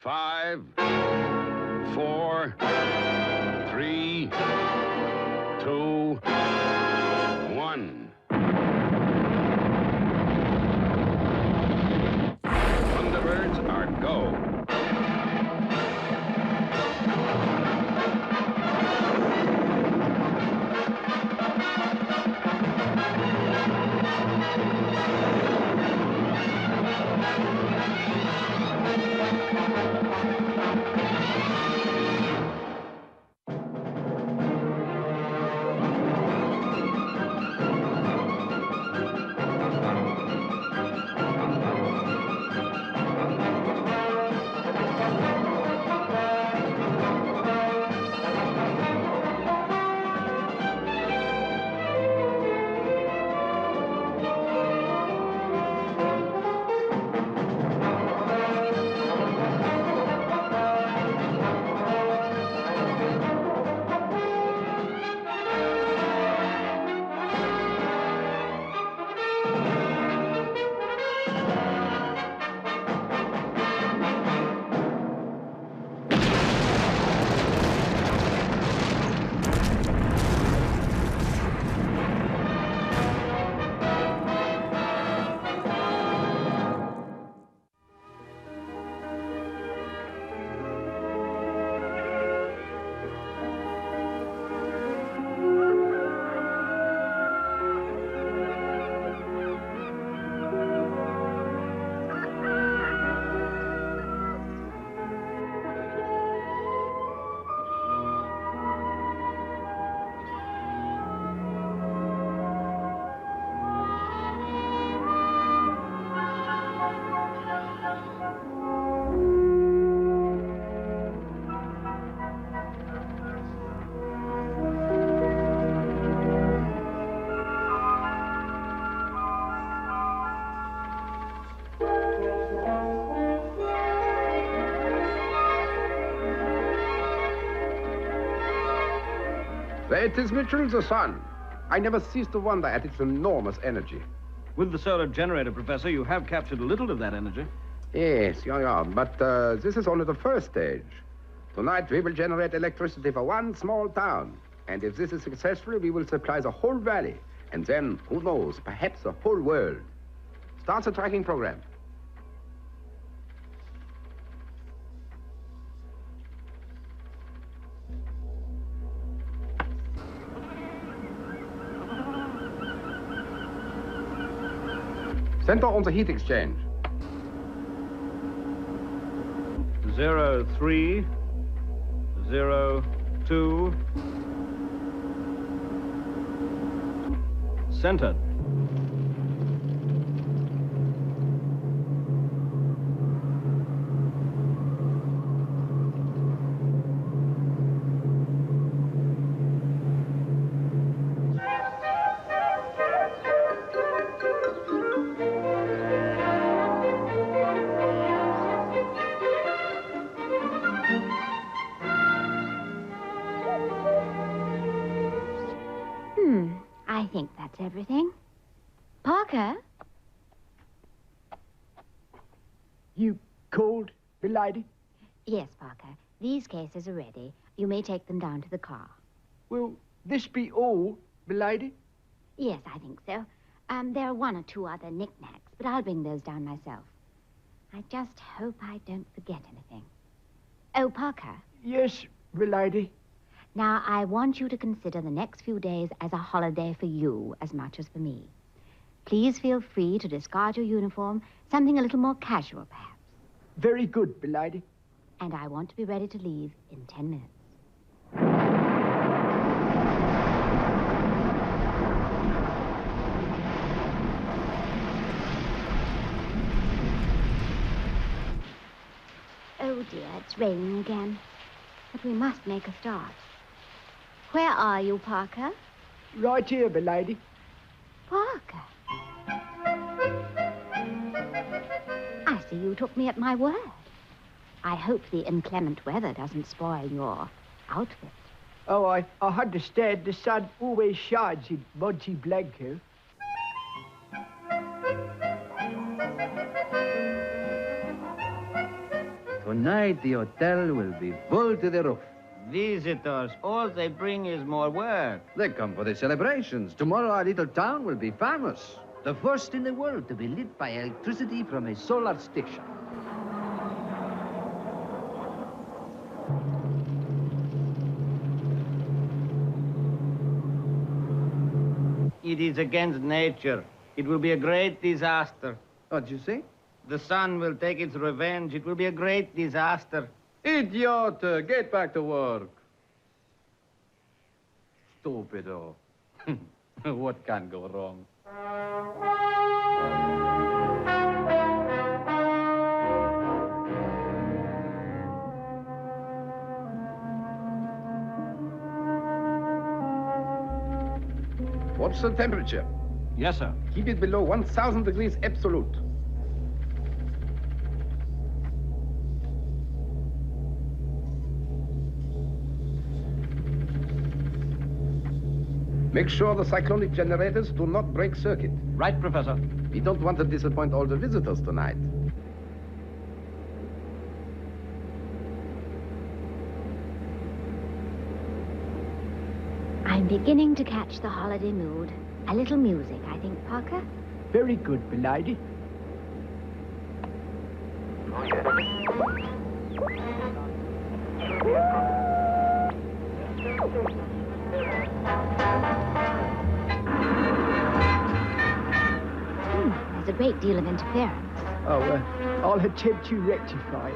5, 4, 3, 2, 1. Thunderbirds are go. It is Mitchell, the sun. I never cease to wonder at its enormous energy. With the solar generator, Professor, you have captured a little of that energy. Yes, yeah, but this is only the first stage. Tonight we will generate electricity for one small town. And if this is successful, we will supply the whole valley. And then, who knows, perhaps the whole world. Start the tracking program. Center on the heat exchange. 03, 02. Centered. I think that's everything. Parker? You called, milady? Yes, Parker. These cases are ready. You may take them down to the car. Will this be all, milady? Yes, I think so. There are one or two other knickknacks, but I'll bring those down myself. I just hope I don't forget anything. Oh, Parker. Yes, milady. Now, I want you to consider the next few days as a holiday for you as much as for me. Please feel free to discard your uniform, something a little more casual, perhaps. Very good, milady. And I want to be ready to leave in 10 minutes. Oh, dear, it's raining again. But we must make a start. Where are you, Parker? Right here, milady. Parker? I see you took me at my word. I hope the inclement weather doesn't spoil your outfit. Oh, I understand the sun always shines in Monte Blanco. Tonight, the hotel will be full to the roof. Visitors, all they bring is more work. They come for the celebrations. Tomorrow, our little town will be famous. The first in the world to be lit by electricity from a solar station. It is against nature. It will be a great disaster. What'd you say? The sun will take its revenge. It will be a great disaster. Idiot! Get back to work. Stupido. What can go wrong? What's the temperature? Yes, sir. Keep it below 1,000 degrees absolute. Make sure the cyclonic generators do not break circuit. Right, Professor. We don't want to disappoint all the visitors tonight. I'm beginning to catch the holiday mood. A little music, I think, Parker. Very good, milady. There's a great deal of interference. Oh, I'll attempt to rectify it.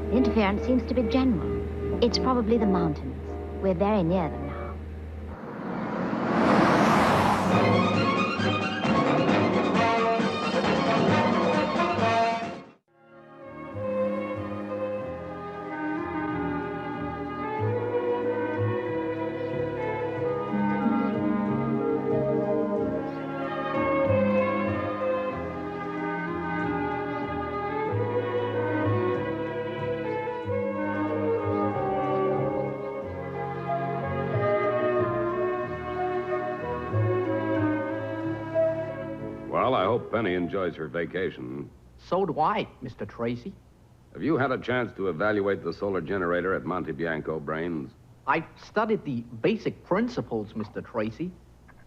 The interference seems to be general. It's probably the mountains. We're very near them now. Well, I hope Penny enjoys her vacation. So do I, Mr. Tracy. Have you had a chance to evaluate the solar generator at Monte Bianco, Brains? I studied the basic principles, Mr. Tracy,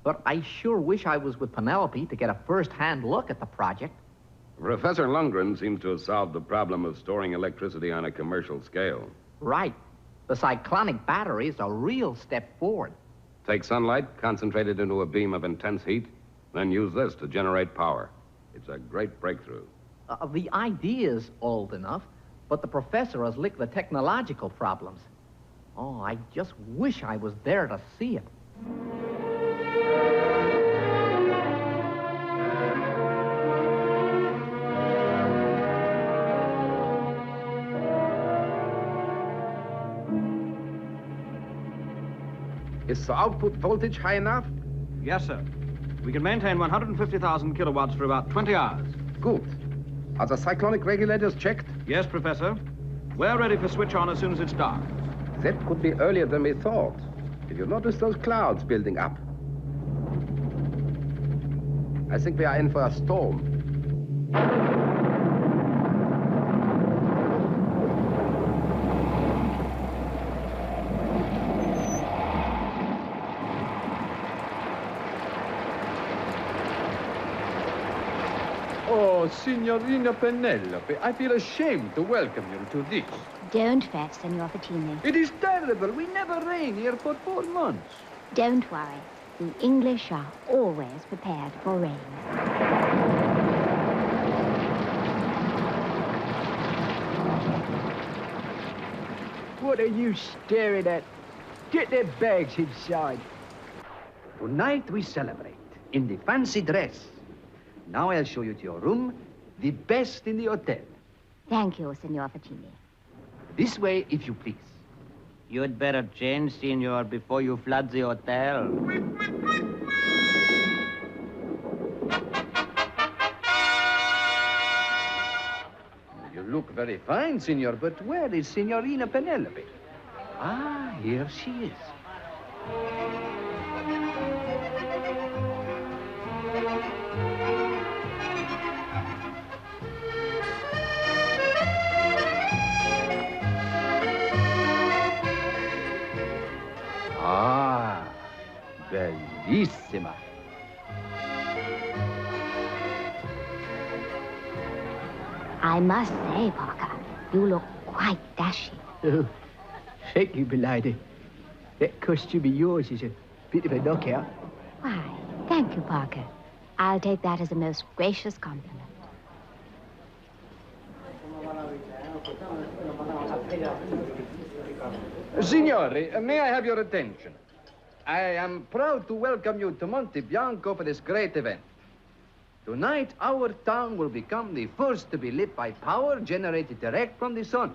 but I sure wish I was with Penelope to get a first-hand look at the project. Professor Lundgren seems to have solved the problem of storing electricity on a commercial scale. Right. The cyclonic battery is a real step forward. Take sunlight, concentrate it into a beam of intense heat, then use this to generate power. It's a great breakthrough. The idea is old enough, but the professor has licked the technological problems. Oh, I just wish I was there to see it. Is the output voltage high enough? Yes, sir. We can maintain 150,000 kilowatts for about 20 hours. Good. Are the cyclonic regulators checked? Yes, Professor. We're ready for switch on as soon as it's dark. That could be earlier than we thought. Did you notice those clouds building up? I think we are in for a storm. Oh, Signorina Penelope, I feel ashamed to welcome you to this. Don't fret, Senor Fattini. It is terrible. We never rain here for 4 months. Don't worry. The English are always prepared for rain. What are you staring at? Get their bags inside. Tonight we celebrate in the fancy dress. Now I'll show you to your room, the best in the hotel. Thank you, Senor Fattini. This way, if you please. You'd better change, senor, before you flood the hotel. You look very fine, senor, but where is Signorina Penelope? Ah, here she is. Bellissima. I must say, Parker, you look quite dashing. Oh, thank you, milady. That costume of yours is a bit of a knockout. Why, thank you, Parker. I'll take that as a most gracious compliment. Signori, may I have your attention? I am proud to welcome you to Monte Bianco for this great event. Tonight, our town will become the first to be lit by power generated direct from the sun.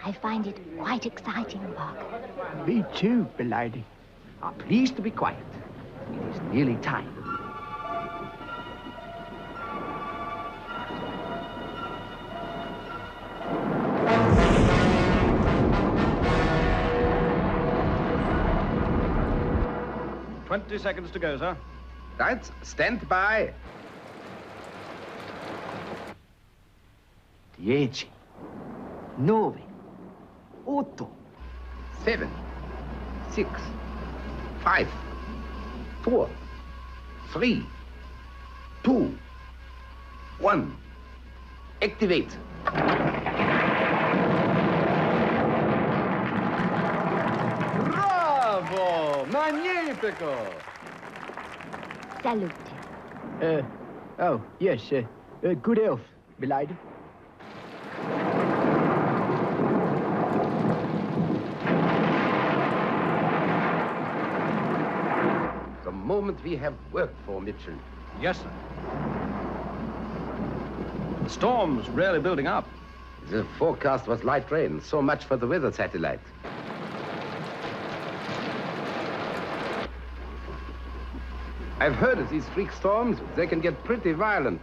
I find it quite exciting, Parker. Me too, milady. Please to be quiet. It is nearly time. "20 seconds to go, sir." Right, stand by. 10, 9, 8. 7, 6, 5, 4, 3, 2, 1. Activate. Bravo! Magnifico! Salute. Oh, yes, good health, milady. The moment we have worked for, Mitchell. Yes, sir. The storm's really building up. The forecast was light rain. So much for the weather satellite. I've heard of these freak storms. They can get pretty violent.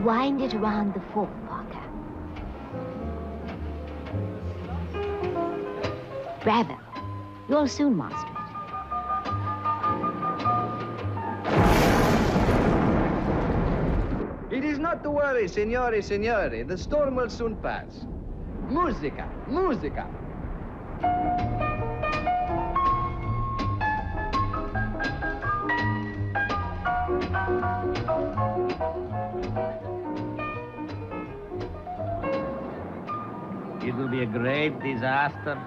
Wind it around the fork, Parker. Bravo. You'll soon master it. It is not to worry, signori, signori. The storm will soon pass. Musica, musica. It will be a great disaster.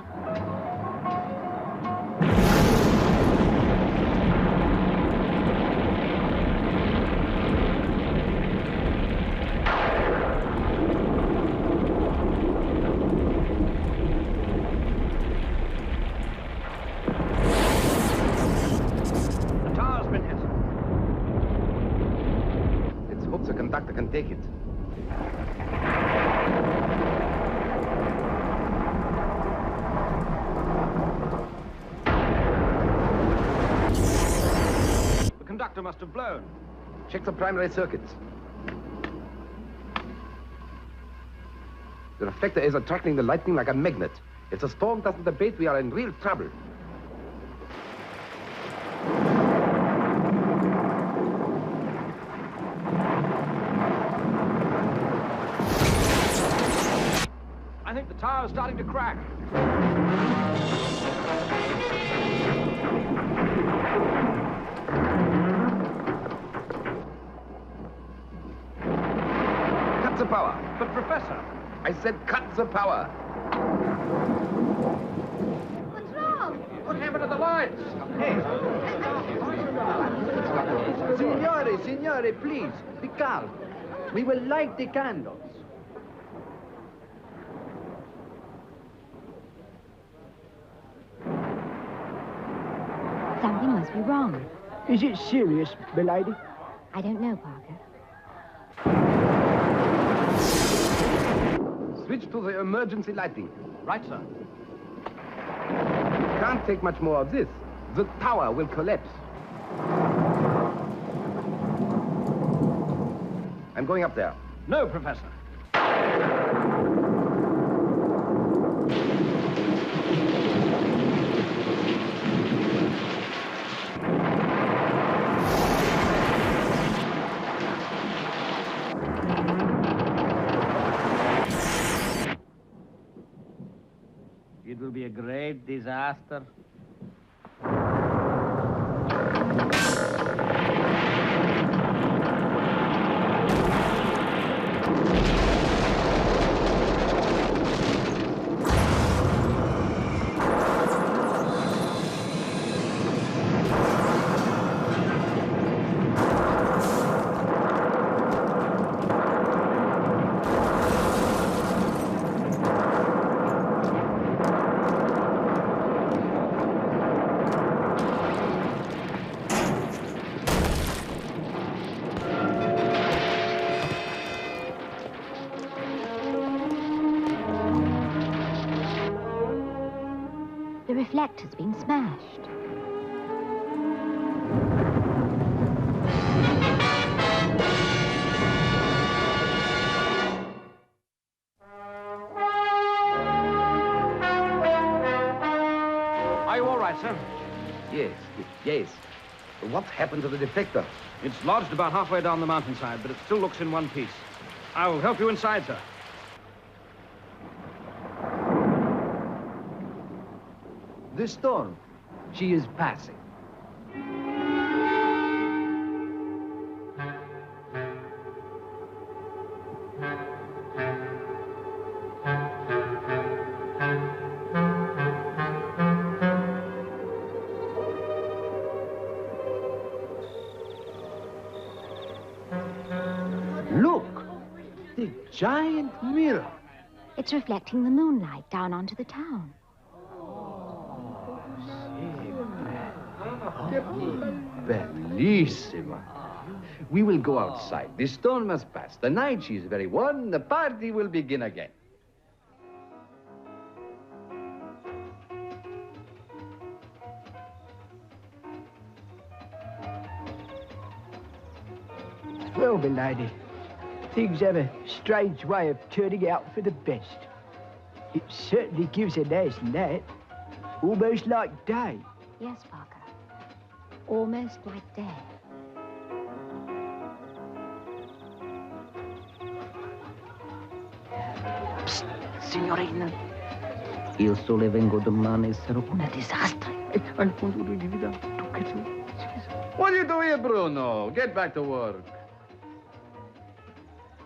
The tower's been hit. Let's hope the conductor can take it. The conductor must have blown. Check the primary circuits. The reflector is attracting the lightning like a magnet. If the storm doesn't abate, we are in real trouble. I think the tower's starting to crack. Cut the power. But, Professor, I said cut the power. What's wrong? what happened to the lights? Signori, signori, please, be calm. We will light the candles. Something must be wrong. Is it serious, milady? I don't know, Parker. Switch to the emergency lighting. Right, sir. Can't take much more of this. The tower will collapse. I'm going up there. No, Professor. great disaster. The reflector's been smashed. Are you all right, sir? Yes. What happened to the deflector? It's lodged about halfway down the mountainside, but it still looks in one piece. I'll help you inside, sir. The storm, she is passing. Look, the giant mirror. It's reflecting the moonlight down onto the town. Bellissima. We will go outside. The storm has passed. The night she is very warm. The party will begin again. Well, milady, things have a strange way of turning out for the best. It certainly gives a nice light, almost like day. Yes, Parker. Almost like day. Psst, signorina. Io solo vengo domani, sarò una disastre. What do you do here, Bruno? Get back to work.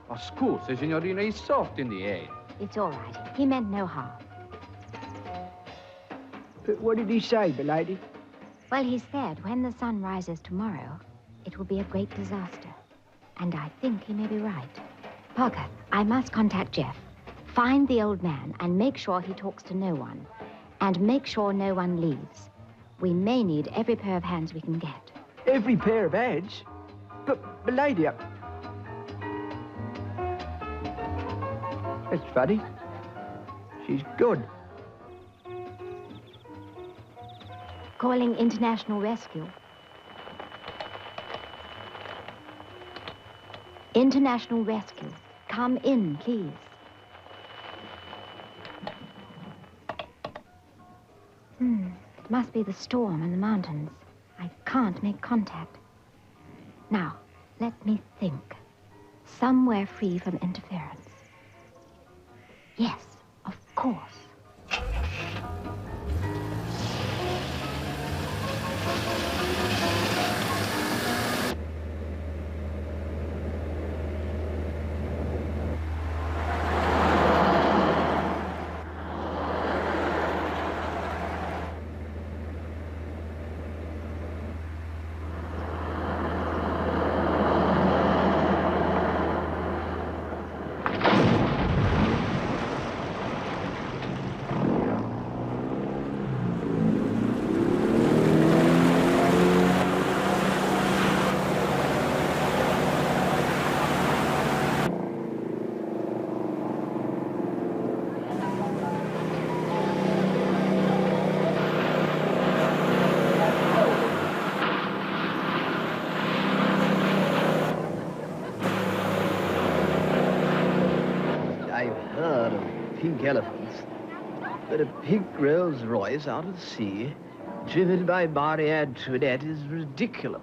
Oh, scusa, signorina, he's soft in the head. It's all right. He meant no harm. But what did he say, milady? Well, he said when the sun rises tomorrow, it will be a great disaster. And I think he may be right. Parker, I must contact Jeff. Find the old man and make sure he talks to no one. And make sure no one leaves. We may need every pair of hands we can get. Every pair of hands? But, milady, that's funny. She's good. Calling International Rescue. International Rescue. Come in, please. It must be the storm in the mountains. I can't make contact. Now, let me think. Somewhere free from interference. Yes, of course. Pink elephants, but a pink Rolls Royce out of the sea, driven by Marie Antoinette, is ridiculous.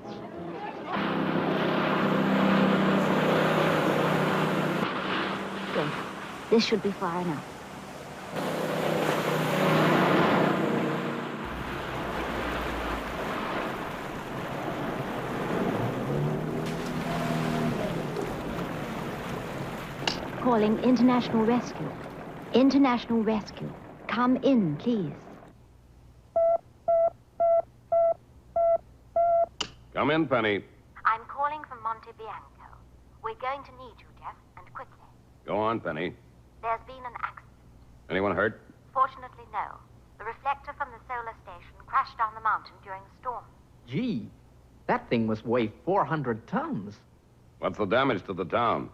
Good. This should be far enough. calling International Rescue. International Rescue. Come in, please. Come in, Penny. I'm calling from Monte Bianco. We're going to need you, Jeff, and quickly. Go on, Penny. There's been an accident. Anyone hurt? Fortunately, no. The reflector from the solar station crashed down the mountain during the storm. Gee, that thing must weigh 400 tons. What's the damage to the town?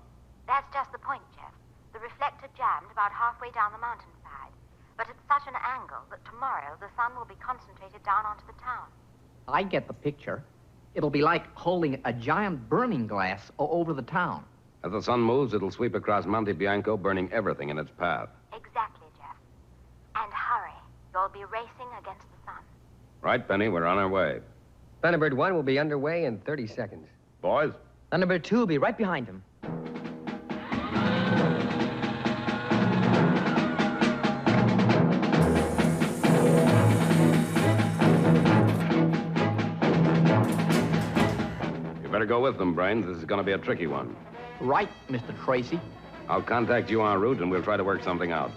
That's just the point, Jeff. The reflector jammed about halfway down the mountainside, but at such an angle that tomorrow the sun will be concentrated down onto the town. I get the picture. It'll be like holding a giant burning glass over the town. As the sun moves, it'll sweep across Monte Bianco, burning everything in its path. Exactly, Jeff. And hurry. You'll be racing against the sun. Right, Penny, we're on our way. Thunderbird 1 will be underway in 30 seconds. Boys? Thunderbird 2 will be right behind him. You better go with them, Brains. This is going to be a tricky one. Right, Mr. Tracy. I'll contact you en route, and we'll try to work something out.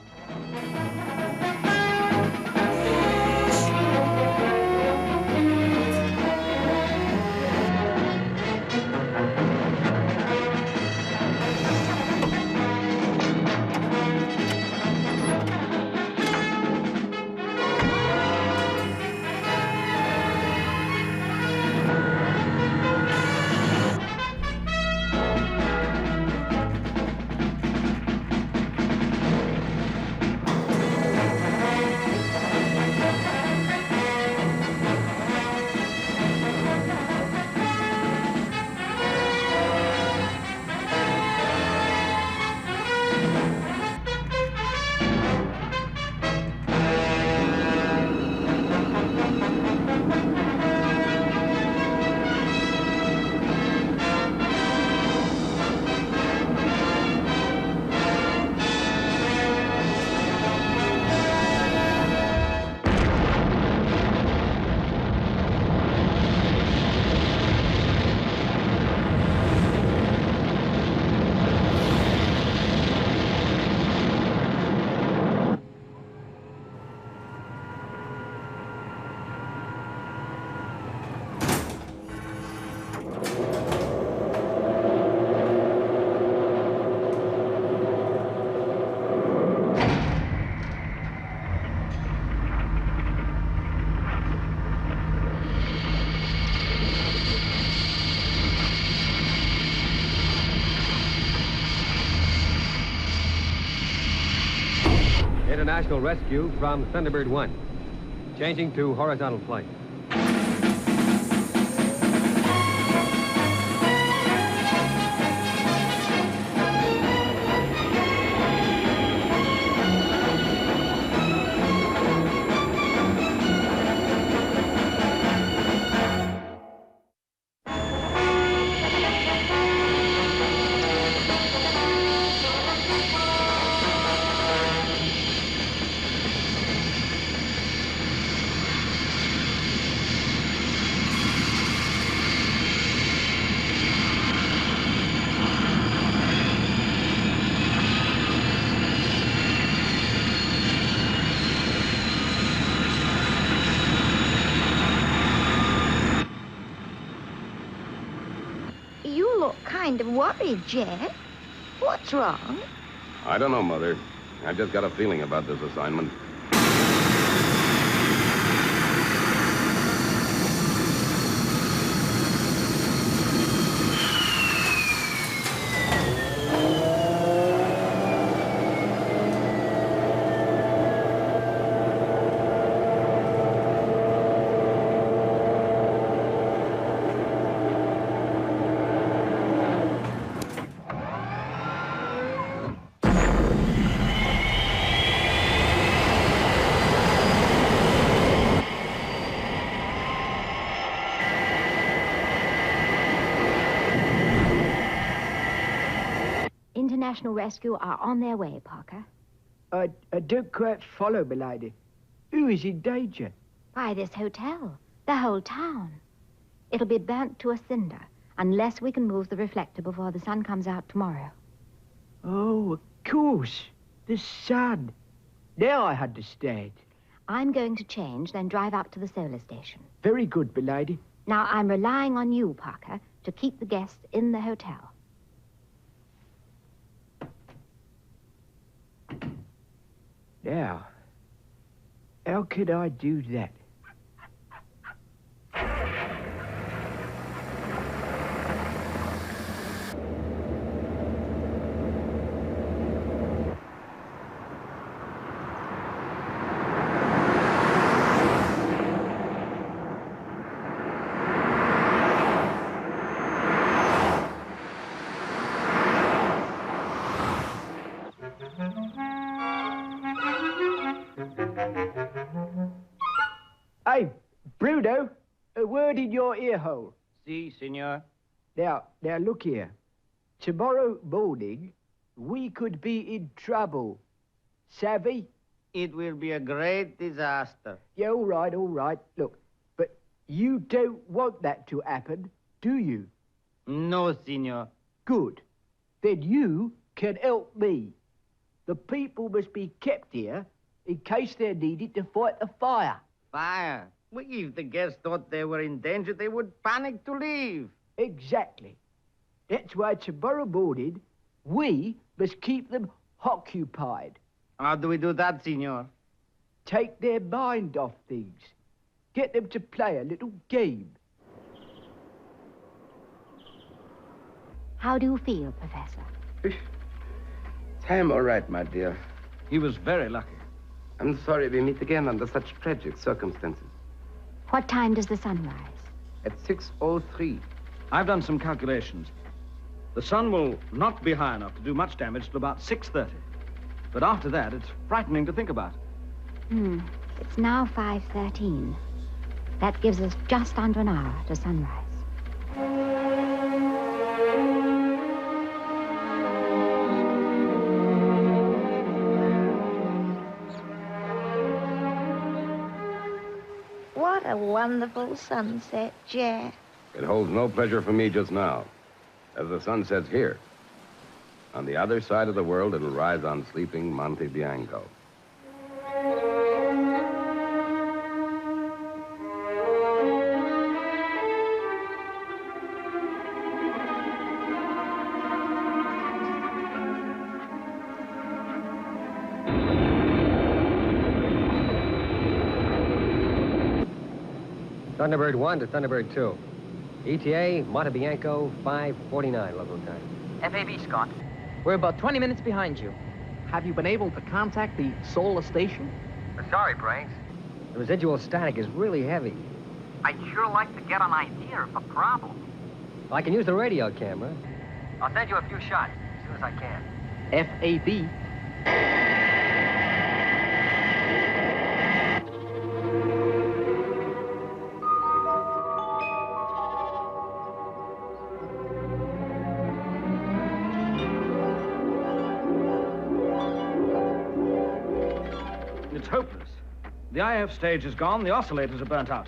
International rescue from Thunderbird 1. Changing to horizontal flight. You look kind of worried, Jeff. What's wrong? I don't know, Mother. I've just got a feeling about this assignment. International Rescue are on their way, Parker. I don't quite follow, milady. Who is in danger? Why, this hotel. The whole town. It'll be burnt to a cinder unless we can move the reflector before the sun comes out tomorrow. Oh, of course. The sun. Now I understand. I'm going to change, then drive up to the solar station. Very good, milady. Now, I'm relying on you, Parker, to keep the guests in the hotel. Now, how can I do that? Hey, Bruno, a word in your ear hole. Si, senor. Now, look here. Tomorrow morning, we could be in trouble. Savvy? It will be a great disaster. Yeah, all right. Look, but you don't want that to happen, do you? No, senor. Good. Then you can help me. The people must be kept here in case they're needed to fight the fire. Fire. Well, if the guests thought they were in danger, they would panic to leave. Exactly. That's why tomorrow morning, we must keep them occupied. How do we do that, senor? Take their mind off things. Get them to play a little game. How do you feel, Professor? I'm all right, my dear. He was very lucky. I'm sorry we meet again under such tragic circumstances. What time does the sun rise? At 6:03. I've done some calculations. The sun will not be high enough to do much damage till about 6:30. But after that, it's frightening to think about. It's now 5:13. That gives us just under an hour to sunrise. What a wonderful sunset, Jack. It holds no pleasure for me just now, as the sun sets here. On the other side of the world, it'll rise on sleeping Monte Bianco. Thunderbird 1 to Thunderbird 2. ETA, Monte Bianco, 5:49 local time. FAB, Scott. We're about 20 minutes behind you. Have you been able to contact the solar station? Sorry, Briggs. The residual static is really heavy. I'd sure like to get an idea of the problem. I can use the radio camera. I'll send you a few shots as soon as I can. FAB. It's hopeless. The IF stage is gone, the oscillators are burnt out.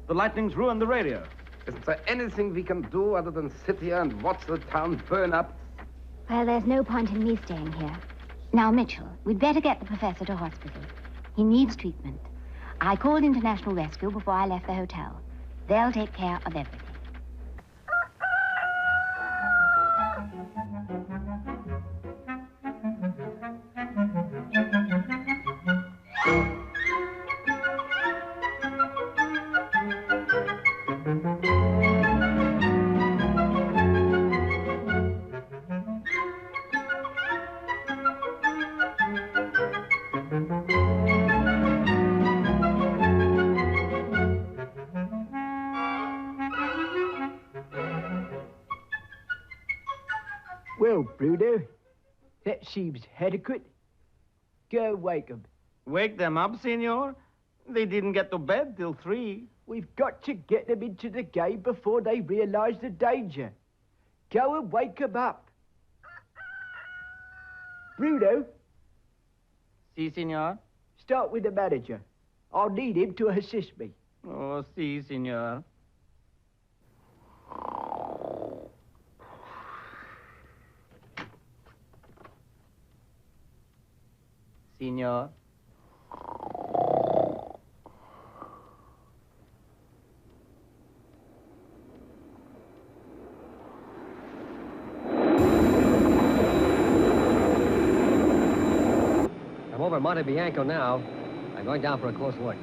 The lightning's ruined the radio. Isn't there anything we can do other than sit here and watch the town burn up? Well, there's no point in me staying here. Now, Mitchell, we'd better get the professor to hospital. He needs treatment. I called International Rescue before I left the hotel. They'll take care of everything. Well, Bruno, that seems adequate. Go wake 'em. Wake them up, senor? They didn't get to bed till 3. We've got to get them into the game before they realize the danger. Go and wake 'em up. Bruno, Si, senor? start with the manager. I'll need him to assist me. Oh, si, senor. Senor. I'm over at Monte Bianco now. I'm going down for a close look.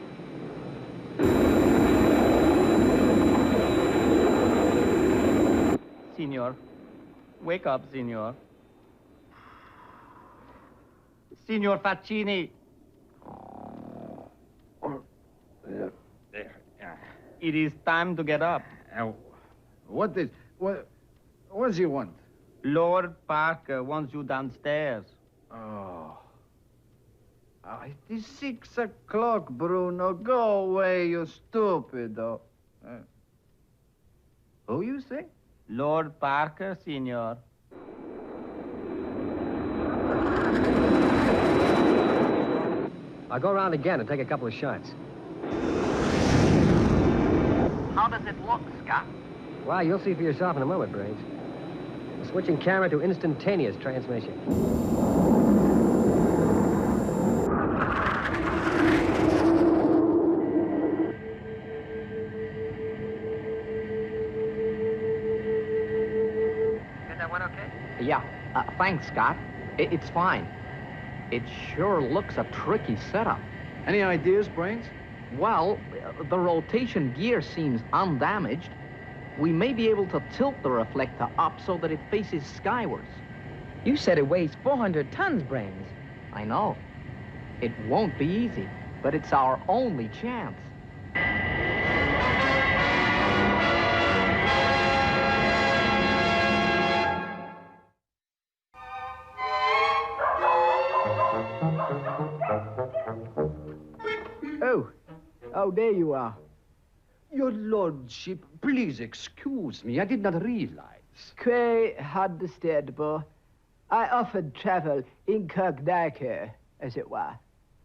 Senor. Wake up, Senor. Signor Faccini. It is time to get up. What do you want? Lord Parker wants you downstairs. Oh. It is 6 o'clock, Bruno. Go away, you stupido. Who you say? Lord Parker, Senor. I'll go around again and take a couple of shots. How does it look, Scott? Well, you'll see for yourself in a moment, Brains. Switching camera to instantaneous transmission. Did that one okay? Yeah. Thanks, Scott. It's fine. It sure looks a tricky setup. Any ideas, Brains? Well, the rotation gear seems undamaged. We may be able to tilt the reflector up so that it faces skywards. You said it weighs 400 tons, Brains. I know. It won't be easy, but it's our only chance. Oh, there you are. Your lordship, please excuse me. I did not realize. Quite understandable. I often travel incognito, as it were.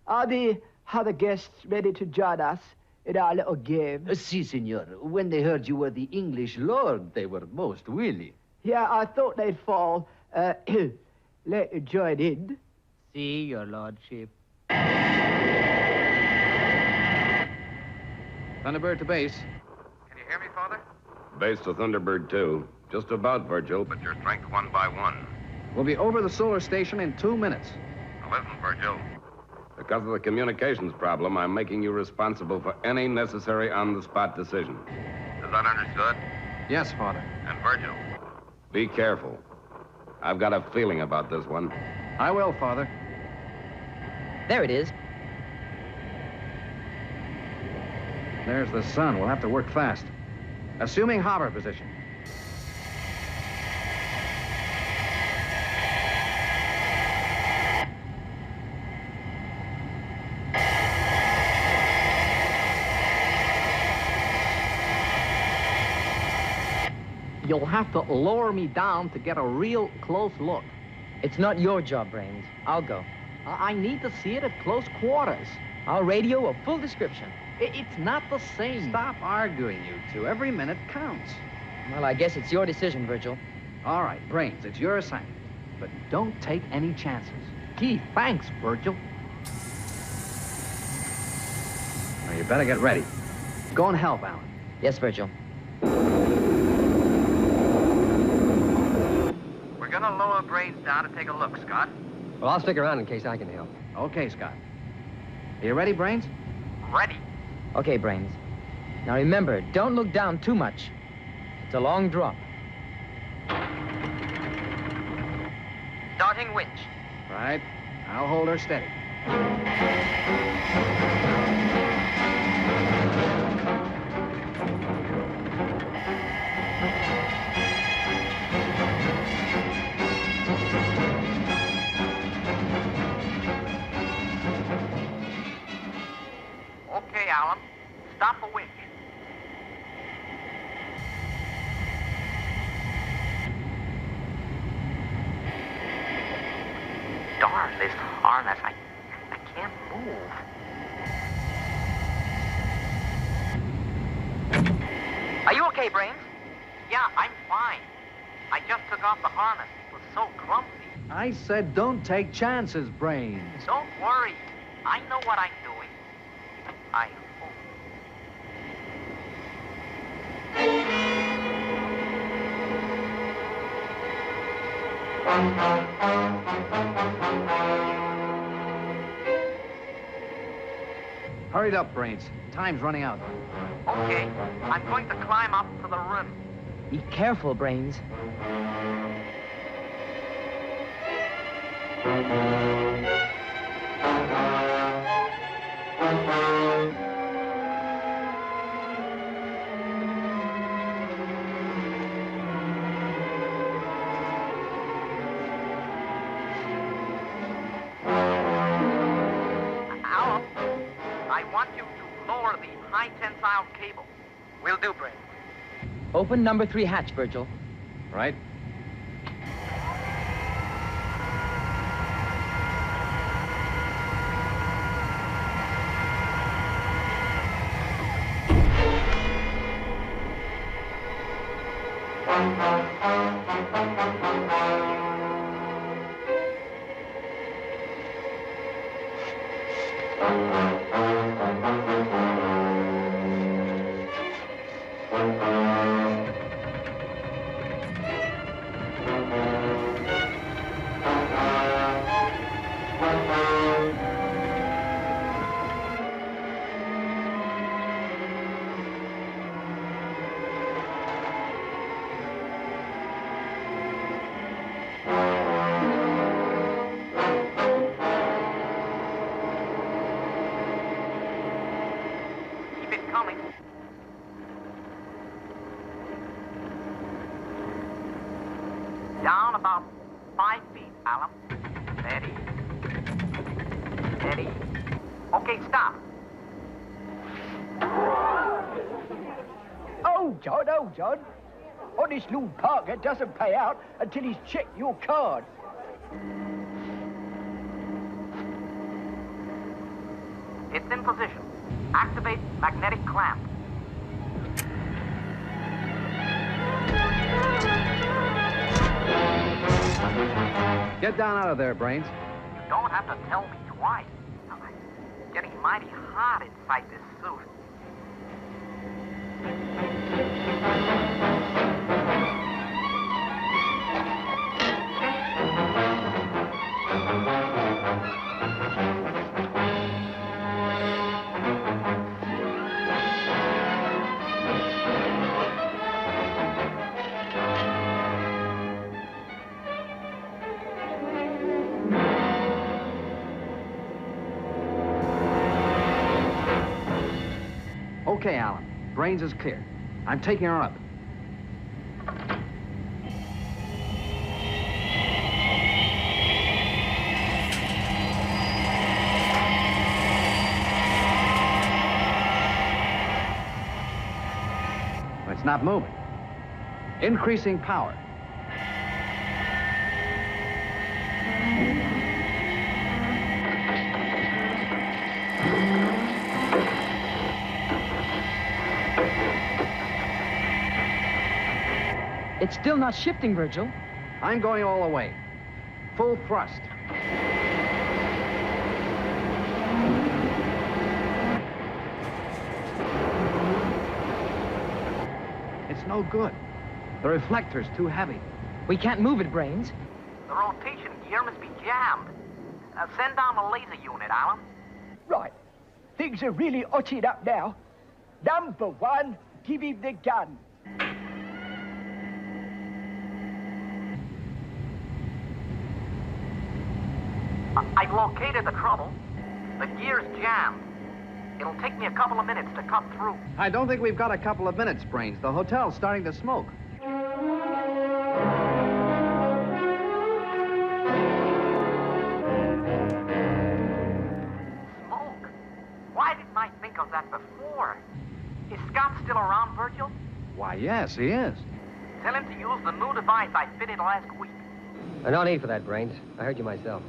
Are the other guests ready to join us in our little game? Si, senor. When they heard you were the English lord, they were most willing. Yeah, I thought they'd fall. Let you join in. See, your lordship. Thunderbird to base. Can you hear me, Father? Base to Thunderbird 2. Just about, Virgil, but your strength 1 by 1. We'll be over the solar station in 2 minutes. Now listen, Virgil. Because of the communications problem, I'm making you responsible for any necessary on-the-spot decision. Is that understood? Yes, Father. And Virgil, be careful. I've got a feeling about this one. I will, Father. There it is. There's the sun. We'll have to work fast. Assuming hover position. You'll have to lower me down to get a real close look. It's not your job, Brains. I'll go. I need to see it at close quarters. I'll radio a full description. It's not the same. Stop arguing, you two. Every minute counts. Well, I guess it's your decision, Virgil. All right, Brains, it's your assignment. But don't take any chances. Gee, thanks, Virgil. Now, you better get ready. Go and help, Alan. Yes, Virgil. We're gonna lower Brains down to take a look, Scott. Well, I'll stick around in case I can help. Okay, Scott. Are you ready, Brains? Ready. Okay, Brains. Now remember, don't look down too much. It's a long drop. Starting winch. Right. I'll hold her steady. Okay, Alan. Stop the winch. Darn this harness. I can't move. Are you okay, Brains? Yeah, I'm fine. I just took off the harness. It was so clumsy. I said don't take chances, Brains. Don't worry. I know what I'm doing. I hope. Hurry it up, Brains. Time's running out. Okay, I'm going to climb up to the rim. Be careful, Brains. Alan, I want you to lower the high tensile cable. Will do, Brains. Open number 3 hatch, Virgil. Right? Keep it coming. Down about 5 feet, Alan. Steady. Steady. Okay, stop. Oh, John. Honest Lord Parker doesn't pay out until he's checked your card. It's in position. Activate magnetic clamp. Get down out of there, Brains. You don't have to tell me twice. It's getting mighty hot inside this suit. Okay, Alan. Brains is clear. I'm taking her up. It's not moving. Increasing power. It's still not shifting, Virgil. I'm going all the way. Full thrust. It's no good. The reflector's too heavy. We can't move it, Brains. The rotation gear must be jammed. Send down the laser unit, Alan. Right. Things are really hotting up now. Number 1, give him the gun. I've located the trouble. The gear's jammed. It'll take me a couple of minutes to cut through. I don't think we've got a couple of minutes, Brains. The hotel's starting to smoke. Smoke? Why didn't I think of that before? Is Scott still around, Virgil? Why, yes, he is. Tell him to use the new device I fitted last week. No need for that, Brains. I heard you myself.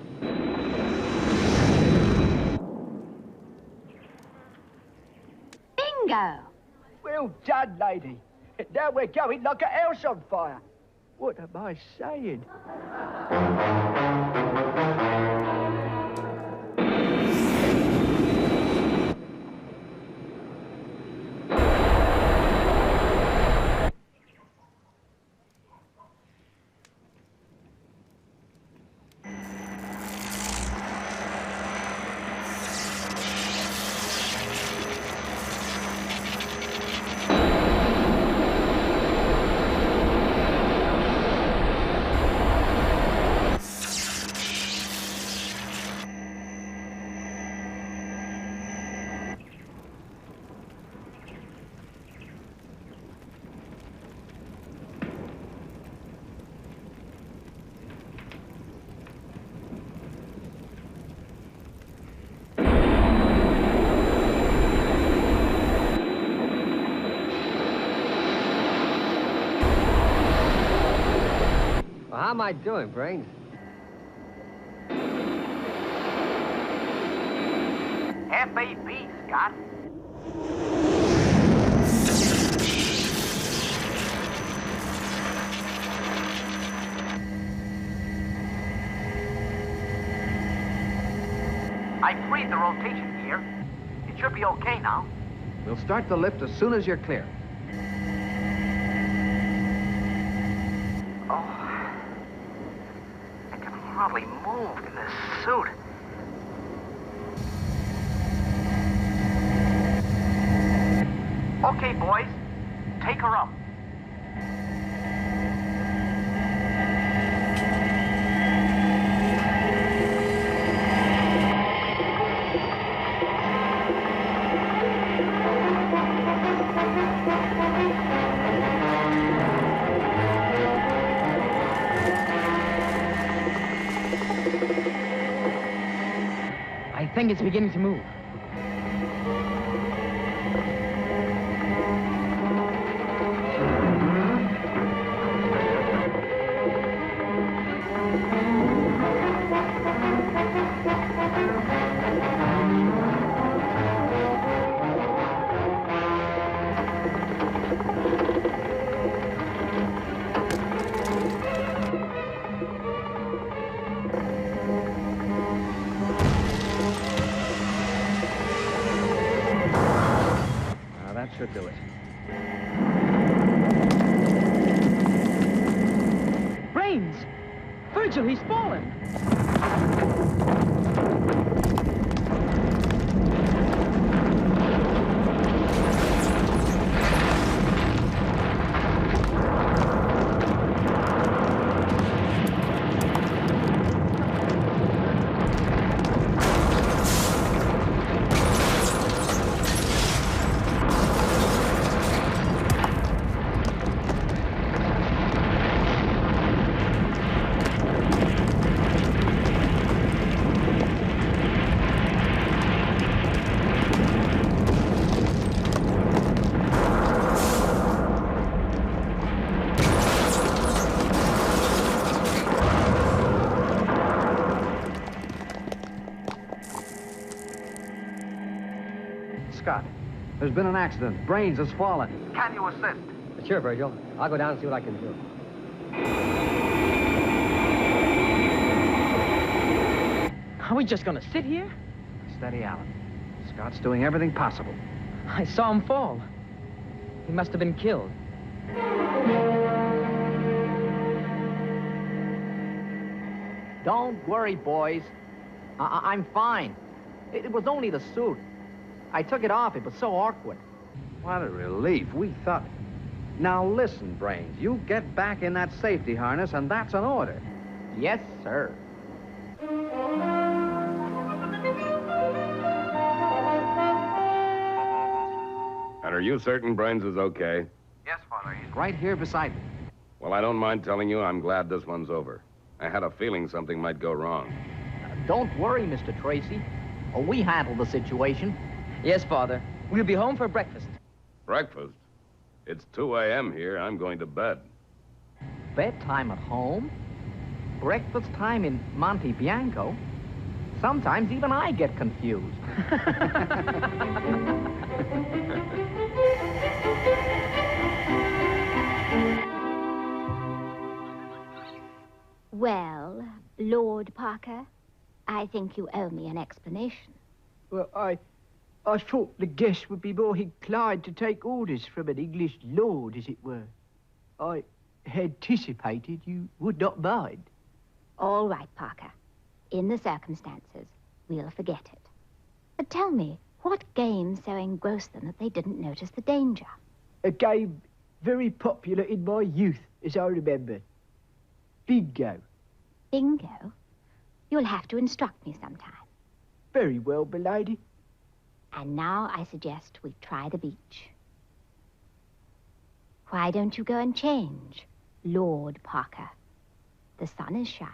Bingo! Well done, lady. Now we're going like a house on fire. What am I saying? how am I doing, Brains? FAB, Scott. I freed the rotation gear. It should be okay now. We'll start the lift as soon as you're clear. Oh, I can hardly move in this suit. Okay, boys, take her up. I think it's beginning to move. That should do it. Brains! Virgil, he's fallen! Scott, there's been an accident. Brains has fallen. Can you assist? Sure, Virgil. I'll go down and see what I can do. Are we just gonna sit here? Steady, Alan. Scott's doing everything possible. I saw him fall. He must have been killed. Don't worry, boys. I'm fine. It was only the suit. I took it off. It was so awkward. What a relief. We thought... Now listen, Brains. You get back in that safety harness, and that's an order. Yes, sir. And are you certain Brains is okay? Yes, Father. He's right here beside me. Well, I don't mind telling you I'm glad this one's over. I had a feeling something might go wrong. Don't worry, Mr. Tracy. We handled the situation. Yes, Father. We'll be home for breakfast. Breakfast? It's 2 a.m. here. I'm going to bed. Bedtime at home? Breakfast time in Monte Bianco? Sometimes even I get confused. Well, Lord Parker, I think you owe me an explanation. Well, I thought the guest would be more inclined to take orders from an English lord, as it were. I anticipated you would not mind. All right, Parker. In the circumstances, we'll forget it. But tell me, what game so engrossed them that they didn't notice the danger? A game very popular in my youth, as I remember. Bingo. Bingo? You'll have to instruct me sometime. Very well, milady. And now I suggest we try the beach. Why don't you go and change, Lord Parker? The sun is shining.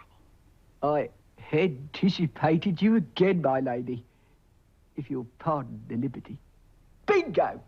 I anticipated you again, my lady. If you'll pardon the liberty. Bingo!